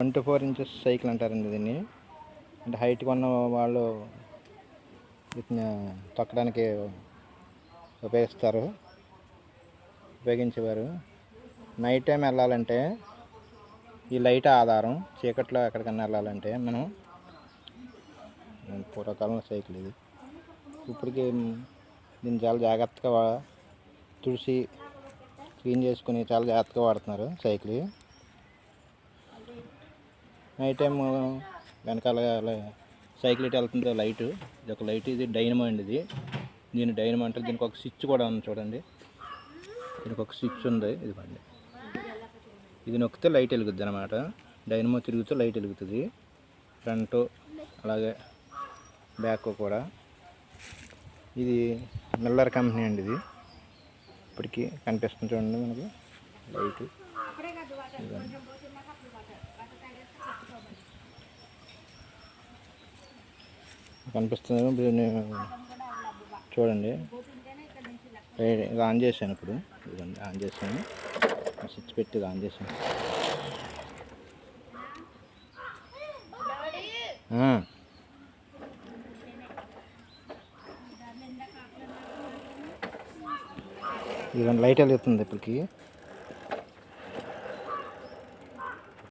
24 inches cycle అంటారండి దీన్ని. అంటే హైట్గా ఉన్న వాళ్ళు వీటిని తొక్కడానికి ఉపయోగించేవారు. నైట్ టైం వెళ్ళాలంటే ఈ లైట్ ఆధారం. చీకట్లో ఎక్కడికన్నా వెళ్ళాలంటే మనం పూర్వకాలంలో సైకిల్ ఇది. ఇప్పటికీ దీన్ని చాలా జాగ్రత్తగా తుడిచి క్లీన్ చేసుకుని చాలా జాగ్రత్తగా వాడుతున్నారు సైకిల్. నైట్ టైం వెనకాల సైకిల్ ఇటు వెళ్తుందో లైటు, ఇది ఒక లైట్, ఇది డైనమో అండి. దీని డైనమో అంటే దీనికి ఒక స్విచ్ కూడా ఉంది చూడండి. దీనికి ఒక స్విచ్ ఉంది, ఇదిగోండి. ఇది నొక్కితే లైట్ వెలుగుద్ది అనమాట. డైనమో తిరుగుతూ లైట్ వెలుగుతుంది. ఫ్రంట్ అలాగే బ్యాక్ కూడా. ఇది మిల్లర్ కంపెనీ అండి. ఇది ఇప్పటికీ కనిపిస్తుంది చూడండి మనకి లైటు. కనిపిస్తుంది చూడండి. ఇది ఆన్ చేశాను ఇప్పుడు. ఇదండి ఆన్ చేశాను, స్విచ్ పెట్టి ఇది ఆన్ చేశాను. ఇదండి లైట్ వెలుగుతుంది ఇప్పటికి.